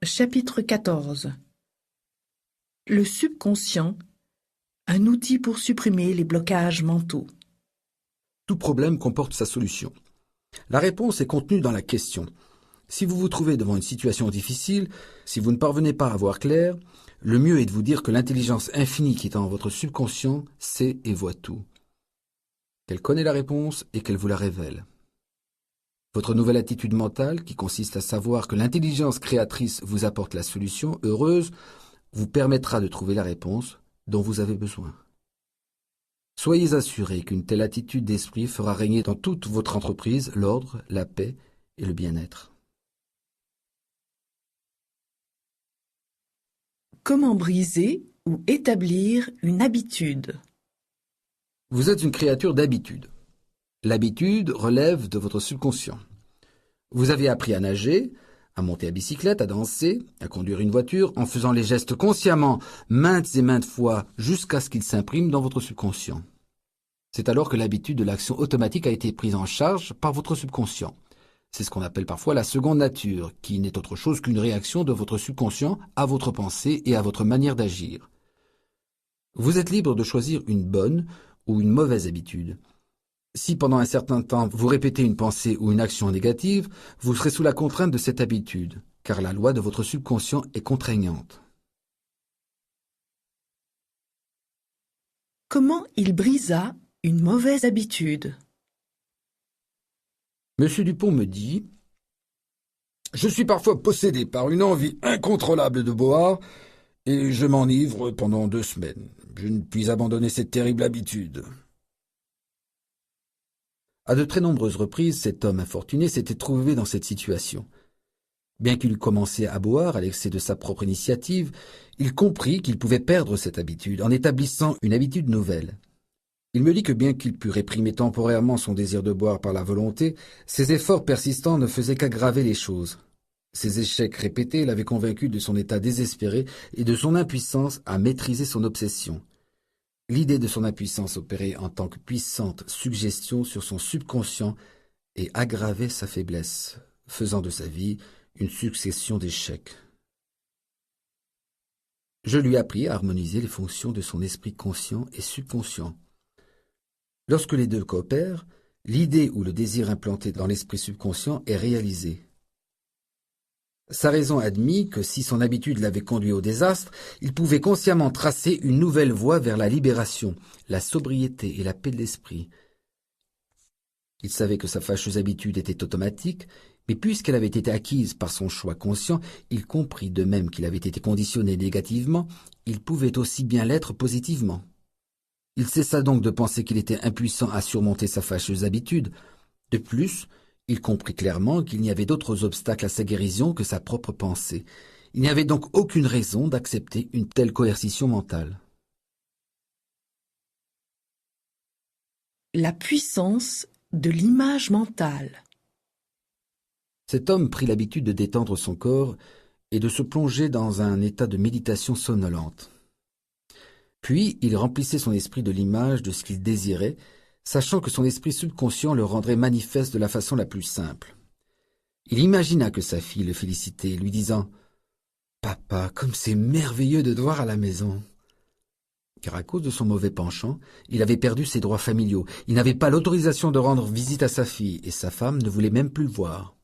Chapitre 14. Le subconscient, un outil pour supprimer les blocages mentaux. Tout problème comporte sa solution. La réponse est contenue dans la question. Si vous vous trouvez devant une situation difficile, si vous ne parvenez pas à voir clair, le mieux est de vous dire que l'intelligence infinie qui est en votre subconscient sait et voit tout. Qu'elle connaît la réponse et qu'elle vous la révèle. Votre nouvelle attitude mentale, qui consiste à savoir que l'intelligence créatrice vous apporte la solution heureuse, vous permettra de trouver la réponse dont vous avez besoin. Soyez assurés qu'une telle attitude d'esprit fera régner dans toute votre entreprise l'ordre, la paix et le bien-être. Comment briser ou établir une habitude? Vous êtes une créature d'habitude. L'habitude relève de votre subconscient. Vous avez appris à nager, à monter à bicyclette, à danser, à conduire une voiture, en faisant les gestes consciemment, maintes et maintes fois, jusqu'à ce qu'ils s'impriment dans votre subconscient. C'est alors que l'habitude de l'action automatique a été prise en charge par votre subconscient. C'est ce qu'on appelle parfois la seconde nature, qui n'est autre chose qu'une réaction de votre subconscient à votre pensée et à votre manière d'agir. Vous êtes libre de choisir une bonne ou une mauvaise habitude. Si pendant un certain temps vous répétez une pensée ou une action négative, vous serez sous la contrainte de cette habitude, car la loi de votre subconscient est contraignante. Comment il brisa une mauvaise habitude? Monsieur Dupont me dit « Je suis parfois possédé par une envie incontrôlable de boire et je m'enivre pendant 2 semaines. Je ne puis abandonner cette terrible habitude. » À de très nombreuses reprises, cet homme infortuné s'était trouvé dans cette situation. Bien qu'il eût commencé à boire à l'excès de sa propre initiative, il comprit qu'il pouvait perdre cette habitude en établissant une habitude nouvelle. Il me dit que bien qu'il pût réprimer temporairement son désir de boire par la volonté, ses efforts persistants ne faisaient qu'aggraver les choses. Ses échecs répétés l'avaient convaincu de son état désespéré et de son impuissance à maîtriser son obsession. L'idée de son impuissance opérait en tant que puissante suggestion sur son subconscient et aggravait sa faiblesse, faisant de sa vie une succession d'échecs. Je lui appris à harmoniser les fonctions de son esprit conscient et subconscient. Lorsque les deux coopèrent, l'idée ou le désir implanté dans l'esprit subconscient est réalisé. Sa raison admit que si son habitude l'avait conduit au désastre, il pouvait consciemment tracer une nouvelle voie vers la libération, la sobriété et la paix de l'esprit. Il savait que sa fâcheuse habitude était automatique, mais puisqu'elle avait été acquise par son choix conscient, il comprit de même qu'il avait été conditionné négativement, il pouvait aussi bien l'être positivement. Il cessa donc de penser qu'il était impuissant à surmonter sa fâcheuse habitude. De plus, il comprit clairement qu'il n'y avait d'autres obstacles à sa guérison que sa propre pensée. Il n'y avait donc aucune raison d'accepter une telle coercition mentale. La puissance de l'image mentale. Cet homme prit l'habitude de détendre son corps et de se plonger dans un état de méditation somnolente. Puis il remplissait son esprit de l'image de ce qu'il désirait, sachant que son esprit subconscient le rendrait manifeste de la façon la plus simple. Il imagina que sa fille le félicitait, lui disant « Papa, comme c'est merveilleux de te voir à la maison !» Car à cause de son mauvais penchant, il avait perdu ses droits familiaux. Il n'avait pas l'autorisation de rendre visite à sa fille, et sa femme ne voulait même plus le voir.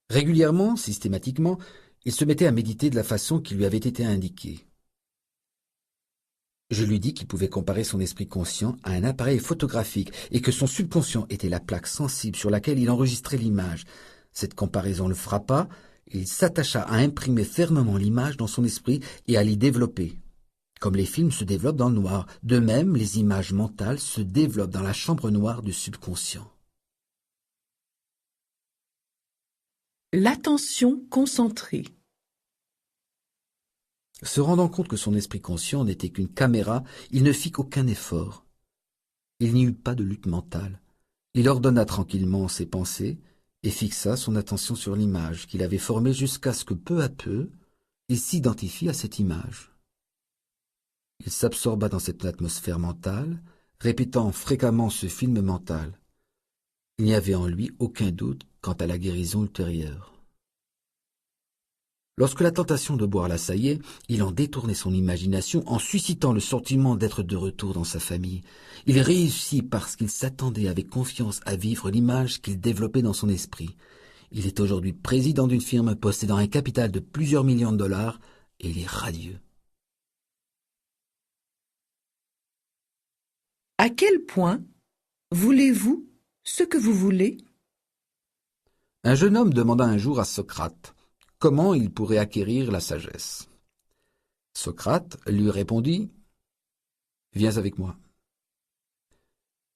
Régulièrement, systématiquement, il se mettait à méditer de la façon qui lui avait été indiquée. Je lui dis qu'il pouvait comparer son esprit conscient à un appareil photographique et que son subconscient était la plaque sensible sur laquelle il enregistrait l'image. Cette comparaison le frappa et il s'attacha à imprimer fermement l'image dans son esprit et à l'y développer. Comme les films se développent dans le noir, de même les images mentales se développent dans la chambre noire du subconscient. L'attention concentrée. Se rendant compte que son esprit conscient n'était qu'une caméra, il ne fit qu'aucun effort. Il n'y eut pas de lutte mentale. Il ordonna tranquillement ses pensées et fixa son attention sur l'image qu'il avait formée jusqu'à ce que peu à peu, il s'identifie à cette image. Il s'absorba dans cette atmosphère mentale, répétant fréquemment ce film mental. Il n'y avait en lui aucun doute quant à la guérison ultérieure. Lorsque la tentation de boire l'assaillait, il en détournait son imagination en suscitant le sentiment d'être de retour dans sa famille. Il réussit parce qu'il s'attendait avec confiance à vivre l'image qu'il développait dans son esprit. Il est aujourd'hui président d'une firme possédant un capital de plusieurs millions de dollars et il est radieux. À quel point voulez-vous ce que vous voulez? Un jeune homme demanda un jour à Socrate comment il pourrait acquérir la sagesse. Socrate lui répondit « Viens avec moi ».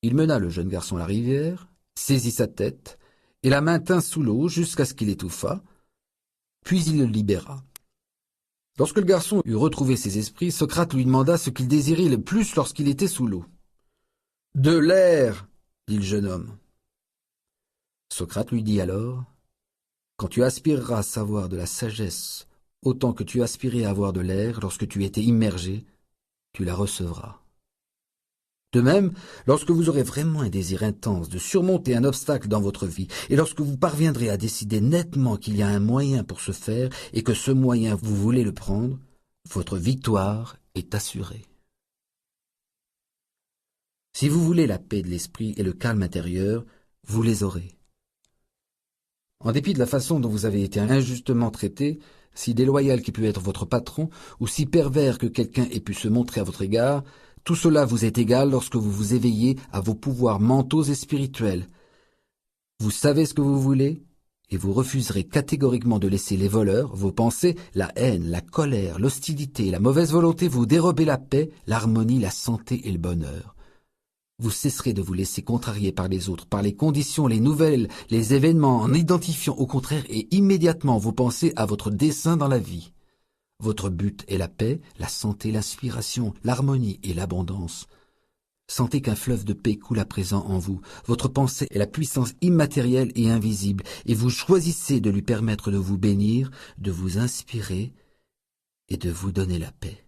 Il mena le jeune garçon à la rivière, saisit sa tête et la maintint sous l'eau jusqu'à ce qu'il étouffât, puis il le libéra. Lorsque le garçon eut retrouvé ses esprits, Socrate lui demanda ce qu'il désirait le plus lorsqu'il était sous l'eau. « De l'air !» dit le jeune homme. Socrate lui dit alors « Quand tu aspireras à savoir de la sagesse autant que tu aspirais à avoir de l'air lorsque tu étais immergé, tu la recevras. De même, lorsque vous aurez vraiment un désir intense de surmonter un obstacle dans votre vie, et lorsque vous parviendrez à décider nettement qu'il y a un moyen pour ce faire et que ce moyen vous voulez le prendre, votre victoire est assurée. Si vous voulez la paix de l'esprit et le calme intérieur, vous les aurez. En dépit de la façon dont vous avez été injustement traité, si déloyal qu'ait pu être votre patron, ou si pervers que quelqu'un ait pu se montrer à votre égard, tout cela vous est égal lorsque vous vous éveillez à vos pouvoirs mentaux et spirituels. Vous savez ce que vous voulez, et vous refuserez catégoriquement de laisser les voleurs, vos pensées, la haine, la colère, l'hostilité, la mauvaise volonté vous dérober la paix, l'harmonie, la santé et le bonheur. Vous cesserez de vous laisser contrarier par les autres, par les conditions, les nouvelles, les événements, en identifiant au contraire et immédiatement vos pensées à votre dessein dans la vie. Votre but est la paix, la santé, l'inspiration, l'harmonie et l'abondance. Sentez qu'un fleuve de paix coule à présent en vous. Votre pensée est la puissance immatérielle et invisible, et vous choisissez de lui permettre de vous bénir, de vous inspirer et de vous donner la paix.